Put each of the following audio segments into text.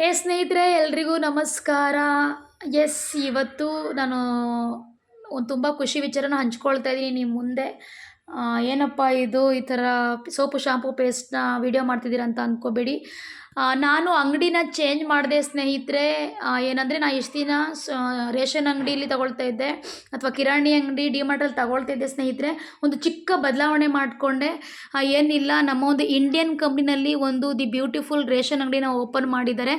ಸ್ನೇಹಿತರೆ ಎಲ್ರಿಗೂ ನಮಸ್ಕಾರ. ಇವತ್ತು ನಾನು ಒಂದು ತುಂಬ ಖುಷಿ ವಿಚಾರನ ಹಂಚ್ಕೊಳ್ತಾ ಇದ್ದೀನಿ ನಿಮ್ಮ ಮುಂದೆ. ಏನಪ್ಪ ಇದು ಈ ಥರ ಸೋಪು ಶಾಂಪು ಪೇಸ್ಟ್ನ ವಿಡಿಯೋ ಮಾಡ್ತಿದ್ದೀರಾ ಅಂತ ಅಂದ್ಕೋಬೇಡಿ. ನಾನು ಅಂಗಡಿನ ಚೇಂಜ್ ಮಾಡಿದೆ ಸ್ನೇಹಿತರೆ. ಏನಂದರೆ ನಾನು ಇಷ್ಟು ದಿನ ರೇಷನ್ ಅಂಗಡಿಯಲ್ಲಿ ತಗೊಳ್ತಾ ಇದ್ದೆ ಅಥವಾ ಕಿರಾಣಿ ಅಂಗಡಿ ಡಿಮಾರ್ಟಲ್ಲಿ ತಗೊಳ್ತಾ ಇದ್ದೆ ಸ್ನೇಹಿತರೆ. ಒಂದು ಚಿಕ್ಕ ಬದಲಾವಣೆ ಮಾಡಿಕೊಂಡೆ. ಏನಿಲ್ಲ, ನಮ್ಮ ಒಂದು ಇಂಡಿಯನ್ ಕಂಪ್ನಿನಲ್ಲಿ ಒಂದು ದಿ ಬ್ಯೂಟಿಫುಲ್ ರೇಷನ್ ಅಂಗಡಿನ ಓಪನ್ ಮಾಡಿದ್ದಾರೆ.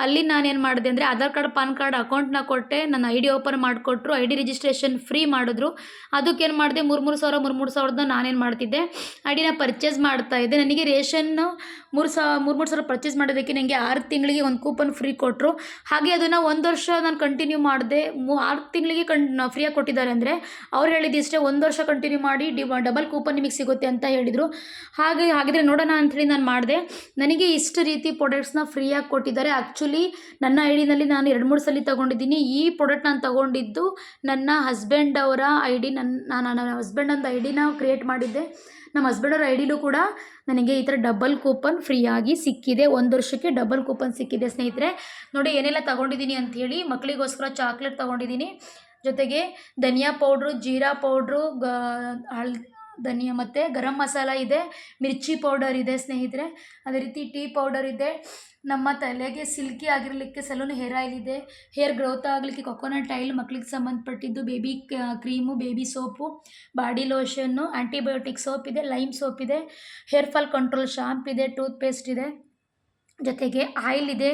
ಅಲ್ಲಿ ನಾನೇನು ಮಾಡಿದೆ ಅಂದರೆ ಆಧಾರ್ ಕಾರ್ಡ್ ಪಾನ್ ಕಾರ್ಡ್ ಅಕೌಂಟ್ನ ಕೊಟ್ಟೆ, ನನ್ನ ಐ ಡಿ ಓಪನ್ ಮಾಡಿಕೊಟ್ರು, ಐ ಡಿ ರಿಜಿಸ್ಟ್ರೇಷನ್ ಫ್ರೀ ಮಾಡಿದ್ರು. ಅದಕ್ಕೇನು ಮಾಡಿದೆ, 3,000 ನಾನೇನು ಮಾಡ್ತಿದ್ದೆ, ಐ ಡಿನ ಪರ್ಚೇಸ್ ಮಾಡ್ತಾ ಇದ್ದೆ. ನನಗೆ ರೇಷನ್ನು 3,000 ಪರ್ಚೇಸ್ ಮಾಡೋದಕ್ಕೆ ನನಗೆ 6 ತಿಂಗಳಿಗೆ ಒಂದು ಕೂಪನ್ ಫ್ರೀ ಕೊಟ್ಟರು. ಹಾಗೆ ಅದನ್ನು 1 ವರ್ಷ ನಾನು ಕಂಟಿನ್ಯೂ ಮಾಡಿದೆ. 6 ತಿಂಗಳಿಗೆ ಫ್ರೀಯಾಗಿ ಕೊಟ್ಟಿದ್ದಾರೆ ಅಂದರೆ ಅವ್ರು ಹೇಳಿದ್ದು ಇಷ್ಟೇ, 1 ವರ್ಷ ಕಂಟಿನ್ಯೂ ಮಾಡಿ ಡಬಲ್ ಕೂಪನ್ ನಿಮಗೆ ಸಿಗುತ್ತೆ ಅಂತ ಹೇಳಿದರು. ಹಾಗಿದ್ರೆ ನೋಡೋಣ ಅಂಥೇಳಿ ನಾನು ಮಾಡಿದೆ. ನನಗೆ ಇಷ್ಟು ರೀತಿ ಪ್ರಾಡಕ್ಟ್ಸ್ನ ಫ್ರೀಯಾಗಿ ಕೊಟ್ಟಿದ್ದಾರೆ. ಆ್ಯಕ್ಚುಲಿ ನನ್ನ ಐ ಡಿನಲ್ಲಿ ನಾನು 2-3 ಸಲ ತೊಗೊಂಡಿದ್ದೀನಿ. ಈ ಪ್ರಾಡಕ್ಟ್ ನಾನು ತೊಗೊಂಡಿದ್ದು ನನ್ನ ಹಸ್ಬೆಂಡ್ ಅವರ ಐ ಡಿ, ನನ್ನ ಹಸ್ಬೆಂಡ್ ಒಂದು ಐ ಡಿನ ಕ್ರಿಯೇಟ್ ಮಾಡಿದ್ದೆ. ನಮ್ಮ ಹಸ್ಬೆಂಡ್ ಅವ್ರ ಐ ಡಿಲೂ ಕೂಡ ನನಗೆ ಈ ಥರ ಡಬಲ್ ಕೂಪನ್ ಫ್ರೀಯಾಗಿ ಸಿಕ್ಕಿದೆ. 1 ವರ್ಷಕ್ಕೆ ಡಬಲ್ ಕೂಪನ್ ಸಿಕ್ಕಿದೆ ಸ್ನೇಹಿತರೆ. ನೋಡಿ ಏನೆಲ್ಲ ತೊಗೊಂಡಿದ್ದೀನಿ ಅಂಥೇಳಿ. ಮಕ್ಕಳಿಗೋಸ್ಕರ ಚಾಕ್ಲೇಟ್ ತೊಗೊಂಡಿದ್ದೀನಿ, ಜೊತೆಗೆ ಧನಿಯಾ ಪೌಡ್ರು, ಜೀರಾ ಪೌಡ್ರು, ಧನಿಯಾ ಮತ್ತು ಗರಂ ಮಸಾಲ ಇದೆ, ಮಿರ್ಚಿ ಪೌಡರ್ ಇದೆ ಸ್ನೇಹಿತರೆ. ಅದೇ ರೀತಿ ಟೀ ಪೌಡರ್ ಇದೆ. ನಮ್ಮ ತಲೆಗೆ ಸಿಲ್ಕಿ ಆಗಿರಲಿಕ್ಕೆ ಸಲೂನ್ ಹೇರ್ ಆಯಿಲ್ ಇದೆ. ಹೇರ್ ಗ್ರೋತ್ ಆಗಲಿಕ್ಕೆ ಕೊಕೊನಟ್ ಆಯಿಲ್, ಮಕ್ಕಳಿಗೆ ಸಂಬಂಧಪಟ್ಟಿದ್ದು baby cream, baby soap, body lotion, antibiotic soap ಇದೆ, ಲೈಮ್ ಸೋಪ್ ಇದೆ, ಹೇರ್ ಫಾಲ್ ಕಂಟ್ರೋಲ್ ಶಾಂಪ್ ಇದೆ, ಟೂತ್ ಪೇಸ್ಟ್ ಇದೆ, ಜೊತೆಗೆ ಆಯಿಲ್ ಇದೆ,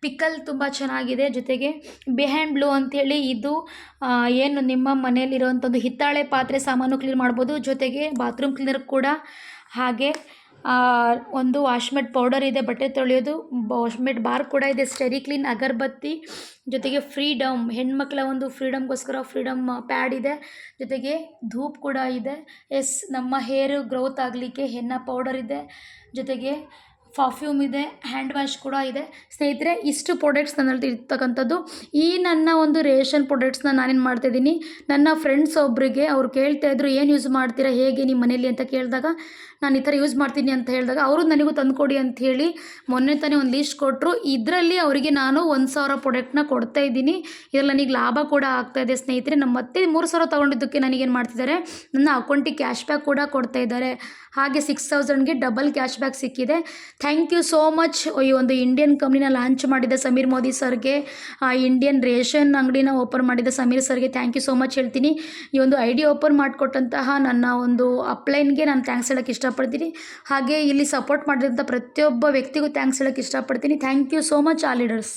ಪಿಕಲ್ ತುಂಬ ಚೆನ್ನಾಗಿದೆ. ಜೊತೆಗೆ ಬಿಹ್ಯಾಂಡ್ ಬ್ಲೂ ಅಂಥೇಳಿ ಇದು ಏನು ನಿಮ್ಮ ಮನೆಯಲ್ಲಿರುವಂಥದ್ದು ಹಿತ್ತಾಳೆ ಪಾತ್ರೆ ಸಾಮಾನು ಕ್ಲೀನ್ ಮಾಡ್ಬೋದು, ಜೊತೆಗೆ ಬಾತ್ರೂಮ್ ಕ್ಲೀನರ್ ಕೂಡ. ಹಾಗೆ ಒಂದು ವಾಶ್ಮೆಟ್ ಪೌಡರ್ ಇದೆ, ಬಟ್ಟೆ ತೊಳೆಯೋದು, ವಾಶ್ಮೆಟ್ ಬಾರ್ ಕೂಡ ಇದೆ, ಸ್ಟೆರಿ ಕ್ಲೀನ್ ಅಗರಬತ್ತಿ, ಜೊತೆಗೆ ಫ್ರೀಡಮ್, ಹೆಣ್ಮಕ್ಳ ಒಂದು ಫ್ರೀಡಮ್ಗೋಸ್ಕರ ಫ್ರೀಡಮ್ ಪ್ಯಾಡ್ ಇದೆ, ಜೊತೆಗೆ ಧೂಪ್ ಕೂಡ ಇದೆ. ನಮ್ಮ ಹೇರ್ ಗ್ರೋತ್ ಆಗಲಿಕ್ಕೆ ಹೆನ್ನ ಪೌಡರ್ ಇದೆ, ಜೊತೆಗೆ ಪರ್ಫ್ಯೂಮ್ ಇದೆ, ಹ್ಯಾಂಡ್ ವಾಶ್ ಕೂಡ ಇದೆ ಸ್ನೇಹಿತರೆ. ಇಷ್ಟು ಪ್ರಾಡಕ್ಟ್ಸ್ ನನ್ನಲ್ಲಿ ಇರ್ತಕ್ಕಂಥದ್ದು. ಈ ನನ್ನ ಒಂದು ರೇಷನ್ ಪ್ರಾಡಕ್ಟ್ಸ್ನ ನಾನೇನು ಮಾಡ್ತಾಯಿದ್ದೀನಿ, ನನ್ನ ಫ್ರೆಂಡ್ಸ್ ಒಬ್ಬರಿಗೆ ಅವ್ರು ಕೇಳ್ತಾಯಿದ್ರು, ಏನು ಯೂಸ್ ಮಾಡ್ತೀರಾ, ಹೇಗೆ ನಿಮ್ಮ ಮನೇಲಿ ಅಂತ ಕೇಳಿದಾಗ ನಾನು ಈ ಥರ ಯೂಸ್ ಮಾಡ್ತೀನಿ ಅಂತ ಹೇಳಿದಾಗ ಅವರು ನನಗೂ ತಂದುಕೊಡಿ ಅಂಥೇಳಿ ಮೊನ್ನೆ ತಾನೇ ಒಂದು ಲೀಸ್ಟ್ ಕೊಟ್ಟರು. ಇದರಲ್ಲಿ ಅವರಿಗೆ ನಾನು 1,000 ಪ್ರಾಡಕ್ಟ್ನ ಕೊಡ್ತಾಯಿದ್ದೀನಿ. ಇದರಲ್ಲಿ ನನಗೆ ಲಾಭ ಕೂಡ ಆಗ್ತಾಯಿದೆ ಸ್ನೇಹಿತರೆ. ನಮ್ಮ ಮತ್ತೆ 3,000 ತೊಗೊಂಡಿದ್ದಕ್ಕೆ ನನಗೇನು ಮಾಡ್ತಿದ್ದಾರೆ, ನನ್ನ ಅಕೌಂಟಿಗೆ ಕ್ಯಾಶ್ ಬ್ಯಾಕ್ ಕೂಡ ಕೊಡ್ತಾ ಇದ್ದಾರೆ. ಹಾಗೆ 6,000ಗೆ ಡಬಲ್ ಕ್ಯಾಶ್ ಬ್ಯಾಕ್ ಸಿಕ್ಕಿದೆ. Thank you so much. ಈ ಒಂದು ಇಂಡಿಯನ್ ಕಂಪ್ನಿನ ಲಾಂಚ್ ಮಾಡಿದ ಸಮೀರ್ ಮೋದಿ ಸರ್ಗೆ, ಇಂಡಿಯನ್ ರೇಷನ್ ಅಂಗಡಿನ ಓಪನ್ ಮಾಡಿದ ಸಮೀರ್ ಸರ್ಗೆ ಥ್ಯಾಂಕ್ ಯು ಸೋ ಮಚ್ ಹೇಳ್ತೀನಿ. ಈ ಒಂದು ಐ ಡಿ ಓಪನ್ ಮಾಡಿಕೊಟ್ಟಂತಹ ನನ್ನ ಒಂದು ಅಪ್ಲೈನ್ಗೆ ನಾನು ಥ್ಯಾಂಕ್ಸ್ ಹೇಳೋಕ್ಕೆ ಇಷ್ಟಪಡ್ತೀನಿ. ಹಾಗೆ ಇಲ್ಲಿ ಸಪೋರ್ಟ್ ಮಾಡಿದಂಥ ಪ್ರತಿಯೊಬ್ಬ ವ್ಯಕ್ತಿಗೂ ಥ್ಯಾಂಕ್ಸ್ ಹೇಳೋಕ್ಕೆ ಇಷ್ಟಪಡ್ತೀನಿ. Thank you so much all leaders.